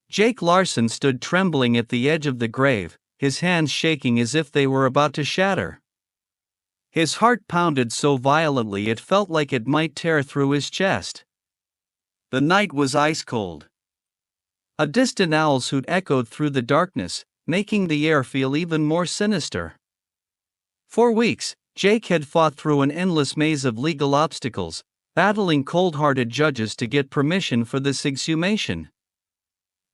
Jake Larson stood trembling at the edge of the grave, his hands shaking as if they were about to shatter. His heart pounded so violently it felt like it might tear through his chest. The night was ice cold. A distant owl's hoot echoed through the darkness, making the air feel even more sinister. For weeks, Jake had fought through an endless maze of legal obstacles, battling cold-hearted judges to get permission for this exhumation.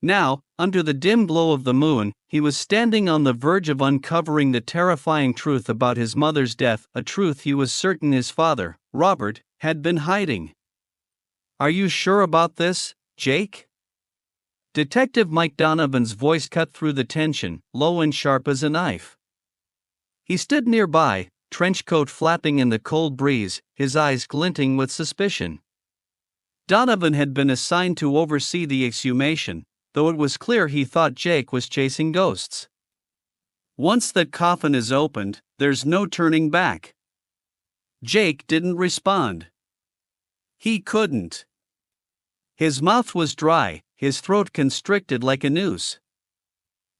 Now, under the dim glow of the moon, he was standing on the verge of uncovering the terrifying truth about his mother's death, a truth he was certain his father, Robert, had been hiding. "Are you sure about this, Jake?" Detective Mike Donovan's voice cut through the tension, low and sharp as a knife. He stood nearby, trench coat flapping in the cold breeze, his eyes glinting with suspicion. Donovan had been assigned to oversee the exhumation, though it was clear he thought Jake was chasing ghosts. "Once that coffin is opened, there's no turning back." Jake didn't respond. He couldn't. His mouth was dry, his throat constricted like a noose.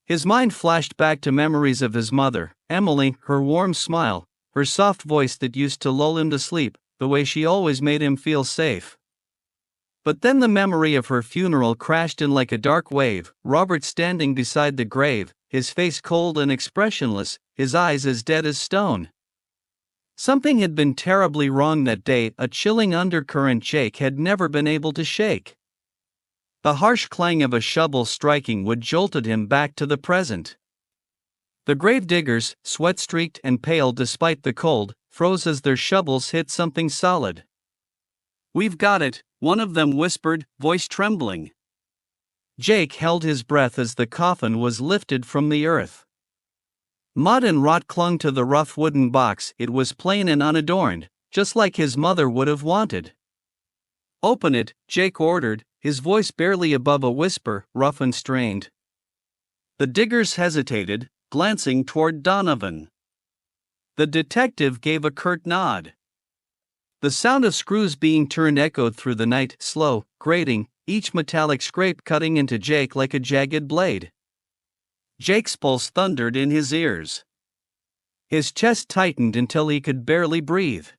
His mind flashed back to memories of his mother, Emily, her warm smile, her soft voice that used to lull him to sleep, the way she always made him feel safe. But then the memory of her funeral crashed in like a dark wave, Robert standing beside the grave, his face cold and expressionless, his eyes as dead as stone. Something had been terribly wrong that day, a chilling undercurrent Jake had never been able to shake. The harsh clang of a shovel striking wood jolted him back to the present. The grave diggers, sweat-streaked and pale despite the cold, froze as their shovels hit something solid. "We've got it," one of them whispered, voice trembling. Jake held his breath as the coffin was lifted from the earth. Mud and rot clung to the rough wooden box. It was plain and unadorned, just like his mother would have wanted. "Open it," Jake ordered, his voice barely above a whisper, rough and strained. The diggers hesitated, glancing toward Donovan. The detective gave a curt nod. The sound of screws being turned echoed through the night, slow, grating, each metallic scrape cutting into Jake like a jagged blade. Jake's pulse thundered in his ears. His chest tightened until he could barely breathe.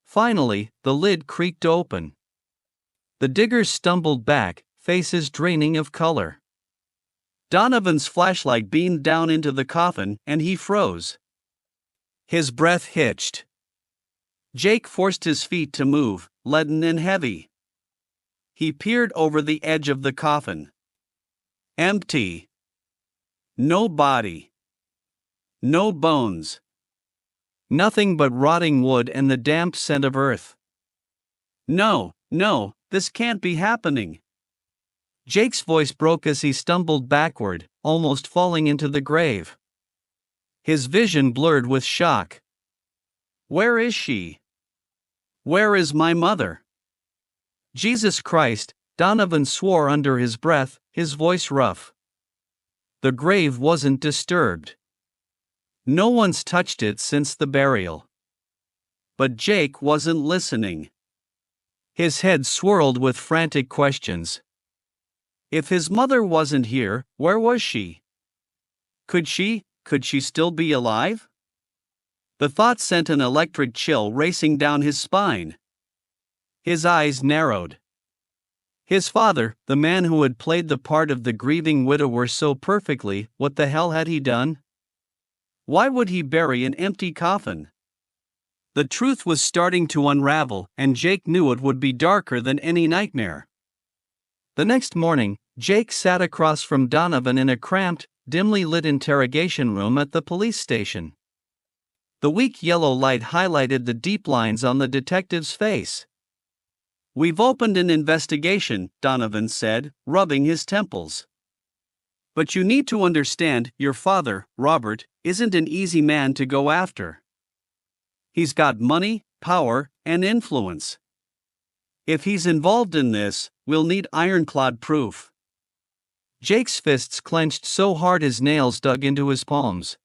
Finally, the lid creaked open. The diggers stumbled back, faces draining of color. Donovan's flashlight beamed down into the coffin, and he froze. His breath hitched. Jake forced his feet to move, leaden and heavy. He peered over the edge of the coffin. Empty. No body. No bones. Nothing but rotting wood and the damp scent of earth. "No, this can't be happening." Jake's voice broke as he stumbled backward, almost falling into the grave. His vision blurred with shock. "Where is she? Where is my mother?" "Jesus Christ," Donovan swore under his breath, his voice rough. The grave wasn't disturbed. No one's touched it since the burial. But Jake wasn't listening. His head swirled with frantic questions. If his mother wasn't here, where was she? Could she still be alive? The thought sent an electric chill racing down his spine. His eyes narrowed. His father, the man who had played the part of the grieving widower so perfectly, what the hell had he done? Why would he bury an empty coffin? The truth was starting to unravel, and Jake knew it would be darker than any nightmare. The next morning, Jake sat across from Donovan in a cramped, dimly lit interrogation room at the police station. The weak yellow light highlighted the deep lines on the detective's face. "We've opened an investigation," Donovan said, rubbing his temples. "But you need to understand, your father, Robert, isn't an easy man to go after. He's got money, power, and influence. If he's involved in this, we'll need ironclad proof." Jake's fists clenched so hard his nails dug into his palms.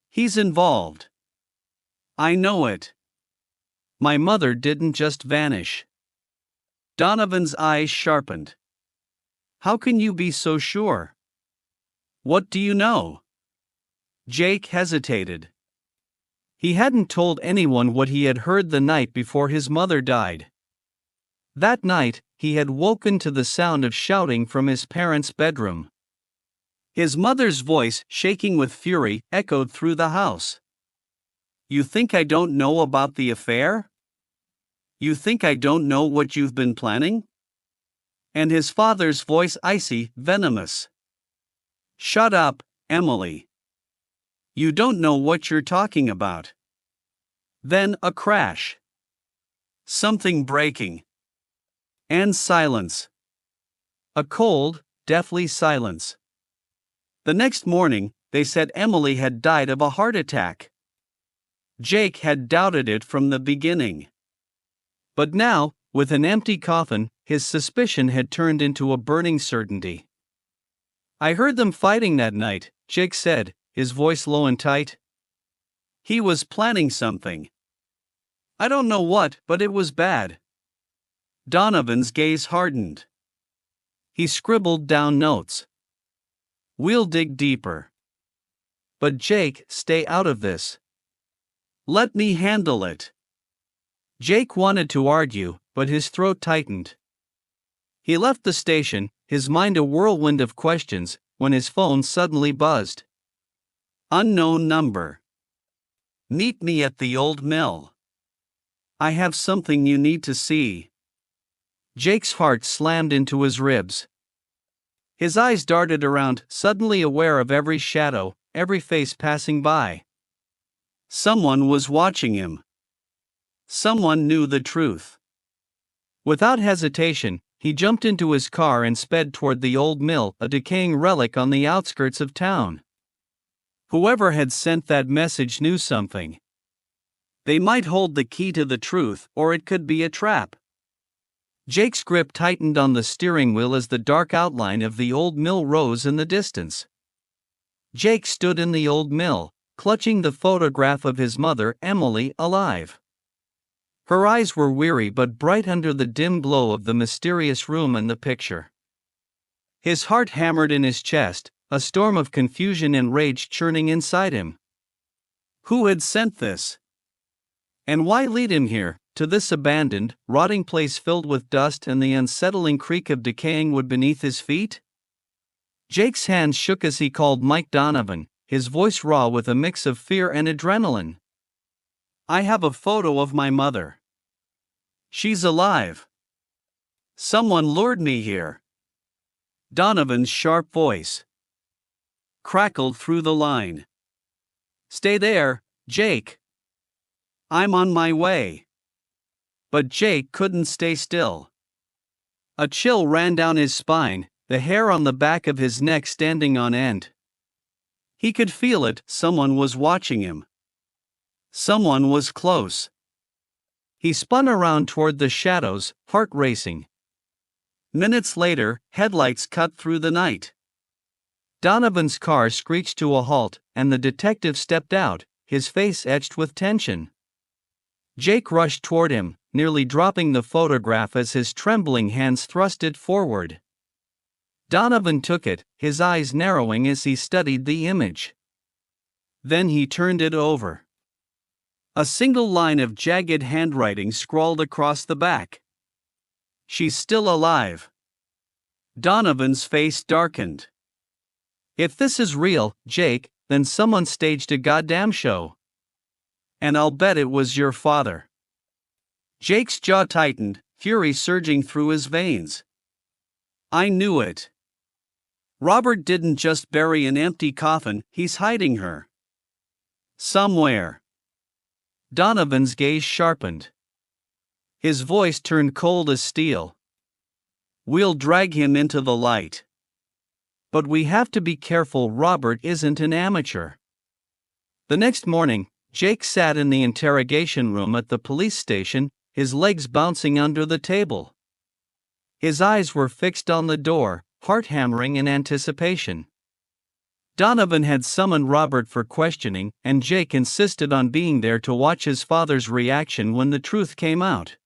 "He's involved. I know it. My mother didn't just vanish." Donovan's eyes sharpened. How can you be so sure? What do you know? Jake hesitated. He hadn't told anyone what he had heard the night before his mother died. That night, he had woken to the sound of shouting from his parents' bedroom. His mother's voice, shaking with fury, echoed through the house. You think I don't know about the affair? You think I don't know what you've been planning? And his father's voice, icy, venomous. Shut up, Emily. You don't know what you're talking about. Then a crash. Something breaking. And silence. A cold, deathly silence. The next morning, they said Emily had died of a heart attack. Jake had doubted it from the beginning. But now, with an empty coffin, his suspicion had turned into a burning certainty. I heard them fighting that night, Jake said, his voice low and tight. He was planning something. I don't know what, but it was bad. Donovan's gaze hardened. He scribbled down notes. We'll dig deeper. But Jake, stay out of this. Let me handle it. Jake wanted to argue, but his throat tightened. He left the station, his mind a whirlwind of questions, when his phone suddenly buzzed. Unknown number. Meet me at the old mill. I have something you need to see. Jake's heart slammed into his ribs. His eyes darted around, suddenly aware of every shadow, every face passing by. Someone was watching him. Someone knew the truth. Without hesitation, he jumped into his car and sped toward the old mill, a decaying relic on the outskirts of town. Whoever had sent that message knew something. They might hold the key to the truth, or it could be a trap. Jake's grip tightened on the steering wheel as the dark outline of the old mill rose in the distance. Jake stood in the old mill, clutching the photograph of his mother, Emily, alive. Her eyes were weary but bright under the dim glow of the mysterious room in the picture. His heart hammered in his chest, a storm of confusion and rage churning inside him. Who had sent this? And why lead him here, to this abandoned, rotting place filled with dust and the unsettling creak of decaying wood beneath his feet? Jake's hands shook as he called Mike Donovan, his voice raw with a mix of fear and adrenaline. I have a photo of my mother. She's alive. Someone lured me here. Donovan's sharp voice crackled through the line. Stay there, Jake. I'm on my way. But Jake couldn't stay still. A chill ran down his spine, the hair on the back of his neck standing on end. He could feel it, someone was watching him. Someone was close. He spun around toward the shadows, heart racing. Minutes later, headlights cut through the night. Donovan's car screeched to a halt, and the detective stepped out, his face etched with tension. Jake rushed toward him, nearly dropping the photograph as his trembling hands thrust it forward. Donovan took it, his eyes narrowing as he studied the image. Then he turned it over. A single line of jagged handwriting scrawled across the back. She's still alive. Donovan's face darkened. If this is real, Jake, then someone staged a goddamn show. And I'll bet it was your father. Jake's jaw tightened, fury surging through his veins. I knew it. Robert didn't just bury an empty coffin, he's hiding her. Somewhere. Donovan's gaze sharpened. His voice turned cold as steel. We'll drag him into the light. But we have to be careful, Robert isn't an amateur. The next morning, Jake sat in the interrogation room at the police station, his legs bouncing under the table. His eyes were fixed on the door, heart hammering in anticipation. Donovan had summoned Robert for questioning, and Jake insisted on being there to watch his father's reaction when the truth came out.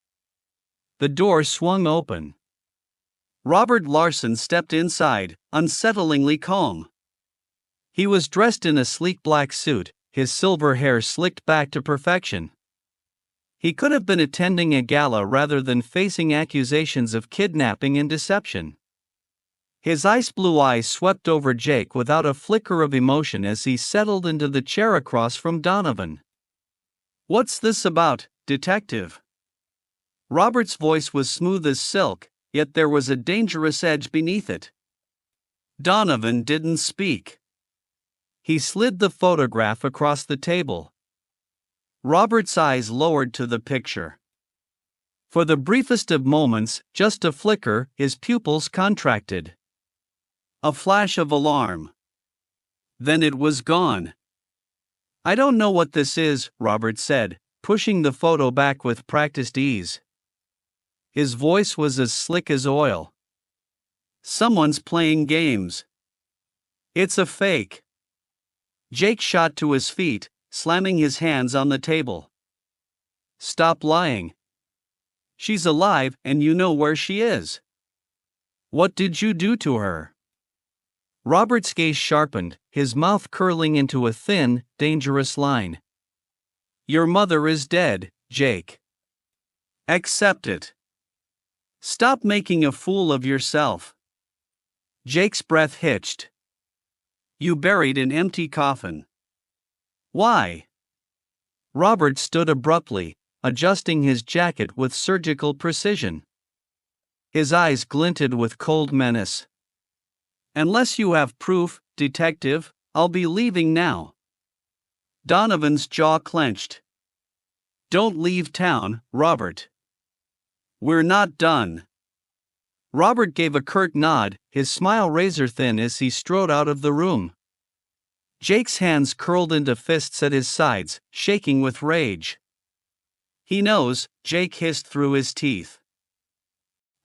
The door swung open. Robert Larson stepped inside, unsettlingly calm. He was dressed in a sleek black suit, his silver hair slicked back to perfection. He could have been attending a gala rather than facing accusations of kidnapping and deception. His ice blue eyes swept over Jake without a flicker of emotion as he settled into the chair across from Donovan. "What's this about, detective?" Robert's voice was smooth as silk, yet there was a dangerous edge beneath it. Donovan didn't speak. He slid the photograph across the table. Robert's eyes lowered to the picture. For the briefest of moments, just a flicker, his pupils contracted. A flash of alarm. Then it was gone. "I don't know what this is," Robert said, pushing the photo back with practiced ease. His voice was as slick as oil. "Someone's playing games. It's a fake." Jake shot to his feet, slamming his hands on the table. "Stop lying. She's alive and you know where she is. What did you do to her?" Robert's gaze sharpened, his mouth curling into a thin, dangerous line. "Your mother is dead, Jake. Accept it. Stop making a fool of yourself." Jake's breath hitched. "You buried an empty coffin. Why?" Robert stood abruptly, adjusting his jacket with surgical precision. His eyes glinted with cold menace. "Unless you have proof, detective, I'll be leaving now." Donovan's jaw clenched. "Don't leave town, Robert. We're not done." Robert gave a curt nod, his smile razor-thin as he strode out of the room. Jake's hands curled into fists at his sides, shaking with rage. "He knows," Jake hissed through his teeth.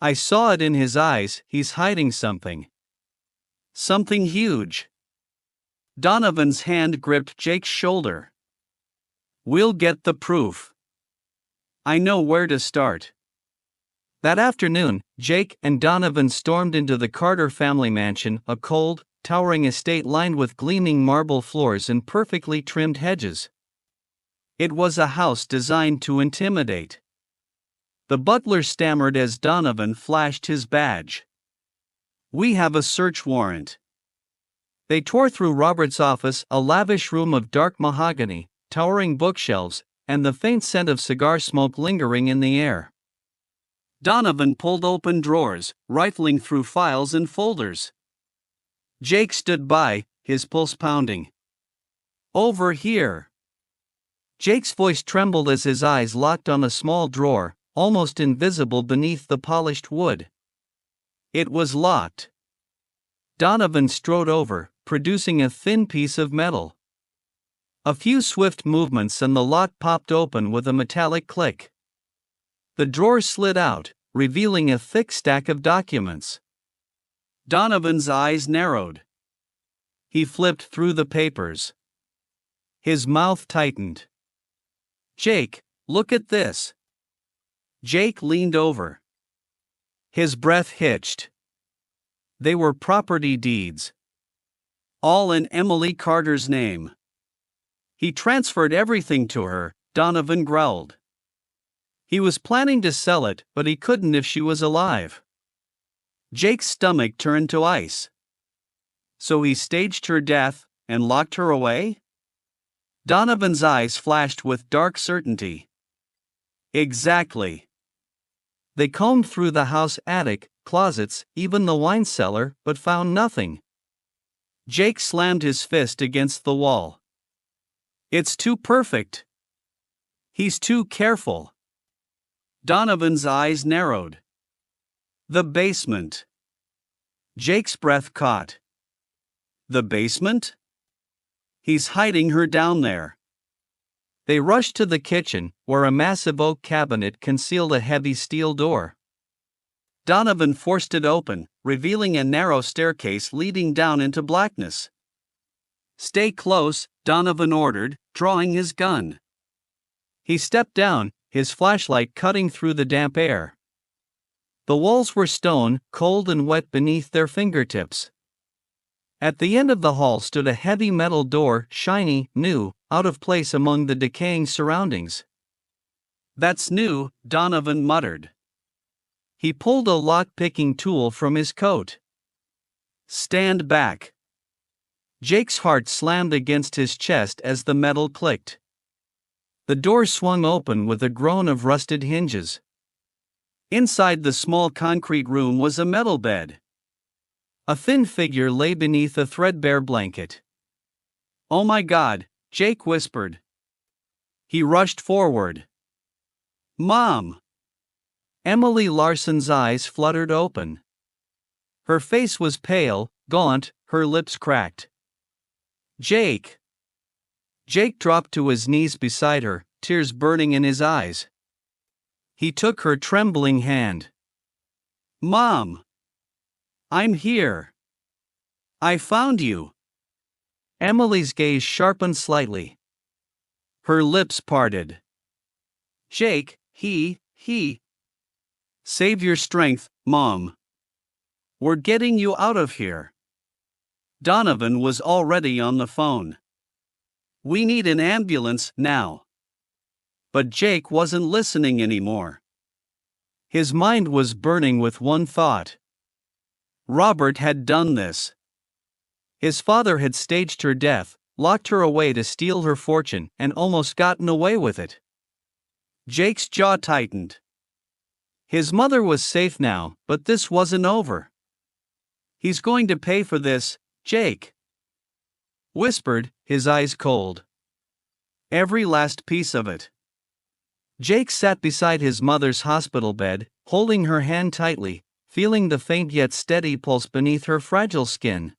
"I saw it in his eyes, he's hiding something. Something huge." Donovan's hand gripped Jake's shoulder. "We'll get the proof. I know where to start." That afternoon, Jake and Donovan stormed into the Carter family mansion, a cold, towering estate lined with gleaming marble floors and perfectly trimmed hedges. It was a house designed to intimidate. The butler stammered as Donovan flashed his badge. "We have a search warrant." They tore through Robert's office, a lavish room of dark mahogany, towering bookshelves, and the faint scent of cigar smoke lingering in the air. Donovan pulled open drawers, rifling through files and folders. Jake stood by, his pulse pounding. "Over here." Jake's voice trembled as his eyes locked on a small drawer, almost invisible beneath the polished wood. It was locked. Donovan strode over, producing a thin piece of metal. A few swift movements and the lock popped open with a metallic click. The drawer slid out, revealing a thick stack of documents. Donovan's eyes narrowed. He flipped through the papers. His mouth tightened. "Jake, look at this." Jake leaned over. His breath hitched. They were property deeds. All in Emily Carter's name. "He transferred everything to her," Donovan growled. "He was planning to sell it, but he couldn't if she was alive." Jake's stomach turned to ice. "So he staged her death and locked her away?" Donovan's eyes flashed with dark certainty. "Exactly." They combed through the house attic, closets, even the wine cellar, but found nothing. Jake slammed his fist against the wall. "It's too perfect. He's too careful." Donovan's eyes narrowed. "The basement." Jake's breath caught. "The basement? He's hiding her down there." They rushed to the kitchen, where a massive oak cabinet concealed a heavy steel door. Donovan forced it open, revealing a narrow staircase leading down into blackness. "Stay close," Donovan ordered, drawing his gun. He stepped down, his flashlight cutting through the damp air. The walls were stone, cold and wet beneath their fingertips. At the end of the hall stood a heavy metal door, shiny, new, out of place among the decaying surroundings. "That's new," Donovan muttered. He pulled a lock-picking tool from his coat. "Stand back." Jake's heart slammed against his chest as the metal clicked. The door swung open with a groan of rusted hinges. Inside the small concrete room was a metal bed. A thin figure lay beneath a threadbare blanket. "Oh my God," Jake whispered. He rushed forward. "Mom!" Emily Larson's eyes fluttered open. Her face was pale, gaunt, her lips cracked. "Jake!" Jake dropped to his knees beside her, tears burning in his eyes. He took her trembling hand. "Mom! I'm here. I found you." Emily's gaze sharpened slightly. Her lips parted. "Jake, he. Save your strength, Mom. We're getting you out of here." Donovan was already on the phone. "We need an ambulance now." But Jake wasn't listening anymore. His mind was burning with one thought. Robert had done this. His father had staged her death, locked her away to steal her fortune, and almost gotten away with it. Jake's jaw tightened. His mother was safe now, but this wasn't over. "He's going to pay for this," Jake whispered, his eyes cold. "Every last piece of it." Jake sat beside his mother's hospital bed, holding her hand tightly, feeling the faint yet steady pulse beneath her fragile skin.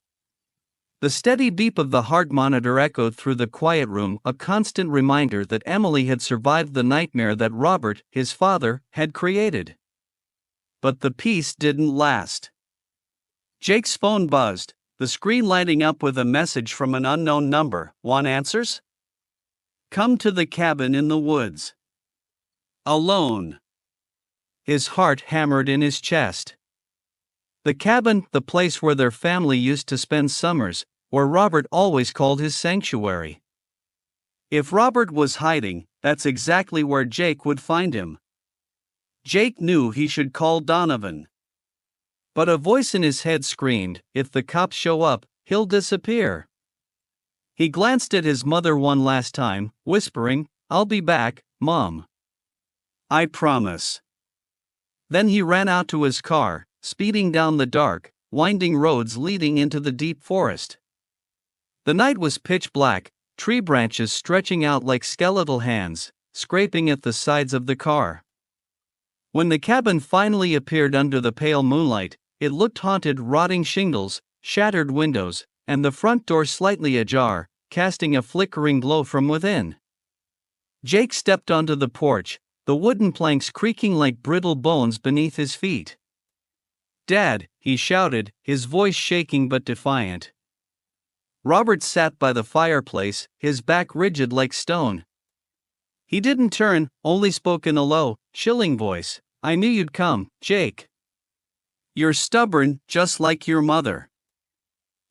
The steady beep of the heart monitor echoed through the quiet room, a constant reminder that Emily had survived the nightmare that Robert, his father, had created. But the peace didn't last. Jake's phone buzzed, the screen lighting up with a message from an unknown number. "Want answers? Come to the cabin in the woods. Alone." His heart hammered in his chest. The cabin, the place where their family used to spend summers, where Robert always called his sanctuary. If Robert was hiding, that's exactly where Jake would find him. Jake knew he should call Donovan. But a voice in his head screamed, "If the cops show up, he'll disappear." He glanced at his mother one last time, whispering, "I'll be back, Mom. I promise." Then he ran out to his car, speeding down the dark, winding roads leading into the deep forest. The night was pitch black, tree branches stretching out like skeletal hands, scraping at the sides of the car. When the cabin finally appeared under the pale moonlight, it looked haunted, rotting shingles, shattered windows, and the front door slightly ajar, casting a flickering glow from within. Jake stepped onto the porch, the wooden planks creaking like brittle bones beneath his feet. "Dad," he shouted, his voice shaking but defiant. Robert sat by the fireplace, his back rigid like stone. He didn't turn, only spoke in a low, chilling voice. "I knew you'd come, Jake. You're stubborn, just like your mother."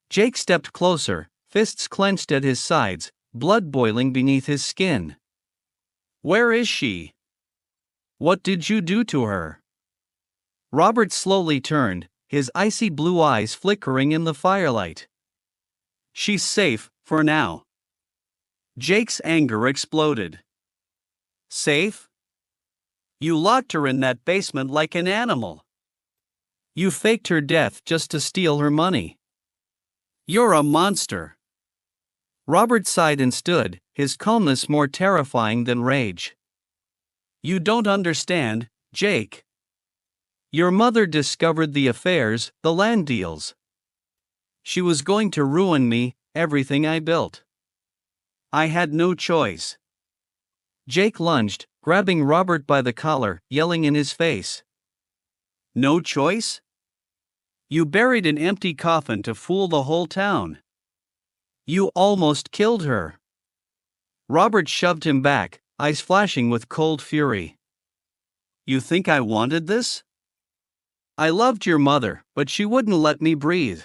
Jake stepped closer, fists clenched at his sides, blood boiling beneath his skin. "Where is she? What did you do to her?" Robert slowly turned, his icy blue eyes flickering in the firelight. "She's safe, for now." Jake's anger exploded. "Safe? You locked her in that basement like an animal. You faked her death just to steal her money. You're a monster." Robert sighed and stood, his calmness more terrifying than rage. "You don't understand, Jake. Your mother discovered the affairs, the land deals. She was going to ruin me, everything I built. I had no choice." Jake lunged, grabbing Robert by the collar, yelling in his face. "No choice? You buried an empty coffin to fool the whole town. You almost killed her." Robert shoved him back, eyes flashing with cold fury. "You think I wanted this? I loved your mother, but she wouldn't let me breathe.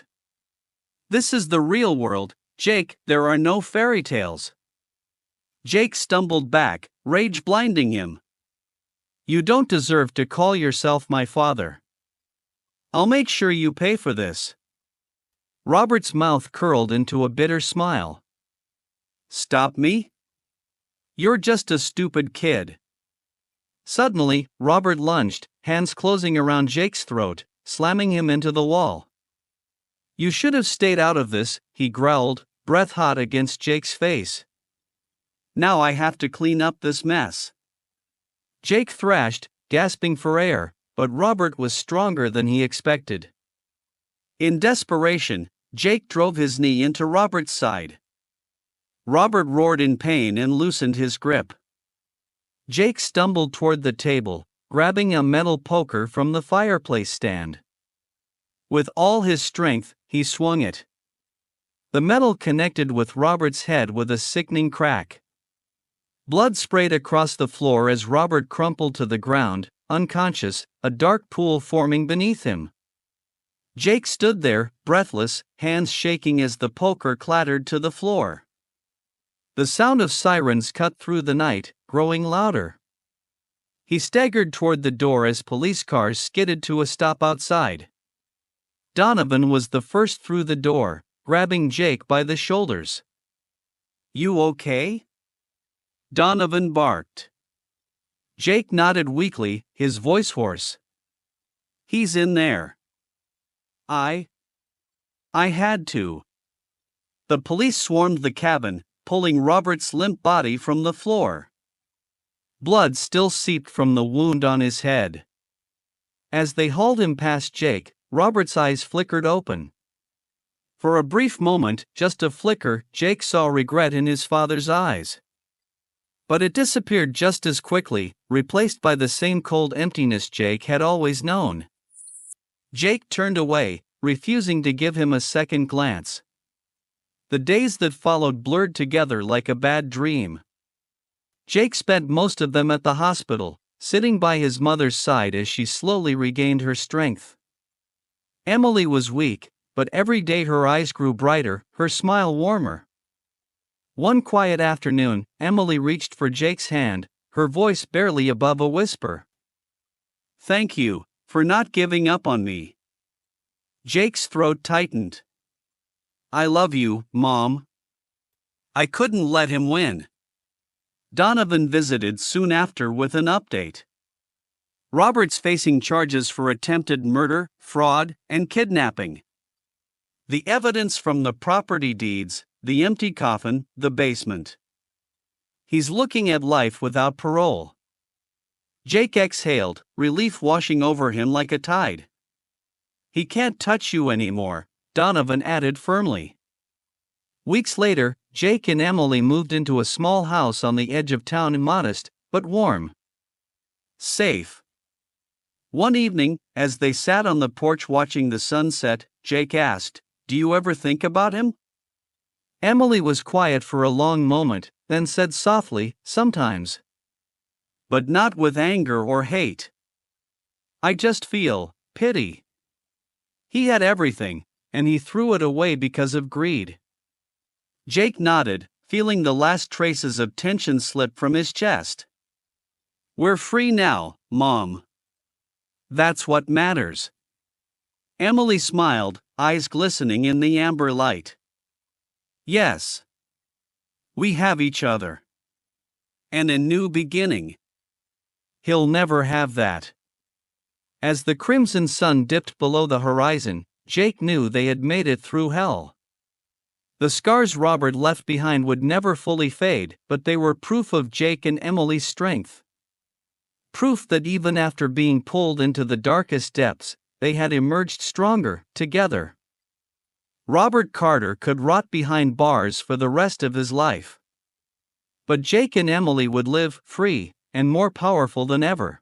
This is the real world, Jake, there are no fairy tales. Jake stumbled back, rage blinding him. You don't deserve to call yourself my father. I'll make sure you pay for this. Robert's mouth curled into a bitter smile. Stop me? You're just a stupid kid. Suddenly, Robert lunged, hands closing around Jake's throat, slamming him into the wall. You should have stayed out of this, he growled, breath hot against Jake's face. Now I have to clean up this mess. Jake thrashed, gasping for air, but Robert was stronger than he expected. In desperation, Jake drove his knee into Robert's side. Robert roared in pain and loosened his grip. Jake stumbled toward the table, grabbing a metal poker from the fireplace stand. With all his strength, he swung it. The metal connected with Robert's head with a sickening crack. Blood sprayed across the floor as Robert crumpled to the ground, unconscious, a dark pool forming beneath him. Jake stood there, breathless, hands shaking as the poker clattered to the floor. The sound of sirens cut through the night, growing louder. He staggered toward the door as police cars skidded to a stop outside. Donovan was the first through the door, grabbing Jake by the shoulders. You okay? Donovan barked. Jake nodded weakly, his voice hoarse. He's in there. I had to. The police swarmed the cabin, pulling Robert's limp body from the floor. Blood still seeped from the wound on his head. As they hauled him past Jake, Robert's eyes flickered open. For a brief moment, just a flicker, Jake saw regret in his father's eyes. But it disappeared just as quickly, replaced by the same cold emptiness Jake had always known. Jake turned away, refusing to give him a second glance. The days that followed blurred together like a bad dream. Jake spent most of them at the hospital, sitting by his mother's side as she slowly regained her strength. Emily was weak, but every day her eyes grew brighter, her smile warmer. One quiet afternoon, Emily reached for Jake's hand, her voice barely above a whisper. Thank you for not giving up on me. Jake's throat tightened. I love you, Mom. I couldn't let him win. Donovan visited soon after with an update. Robert's facing charges for attempted murder, fraud, and kidnapping. The evidence from the property deeds, the empty coffin, the basement. He's looking at life without parole. Jake exhaled, relief washing over him like a tide. He can't touch you anymore, Donovan added firmly. Weeks later, Jake and Emily moved into a small house on the edge of town, modest, but warm. Safe. One evening, as they sat on the porch watching the sunset, Jake asked, Do you ever think about him? Emily was quiet for a long moment, then said softly, Sometimes. But not with anger or hate. I just feel pity. He had everything, and he threw it away because of greed. Jake nodded, feeling the last traces of tension slip from his chest. We're free now, Mom. That's what matters. Emily smiled, eyes glistening in the amber light. Yes. We have each other. And a new beginning. He'll never have that. As the crimson sun dipped below the horizon, Jake knew they had made it through hell. The scars Robert left behind would never fully fade, but they were proof of Jake and Emily's strength. Proof that even after being pulled into the darkest depths, they had emerged stronger, together. Robert Carter could rot behind bars for the rest of his life. But Jake and Emily would live, free, and more powerful than ever.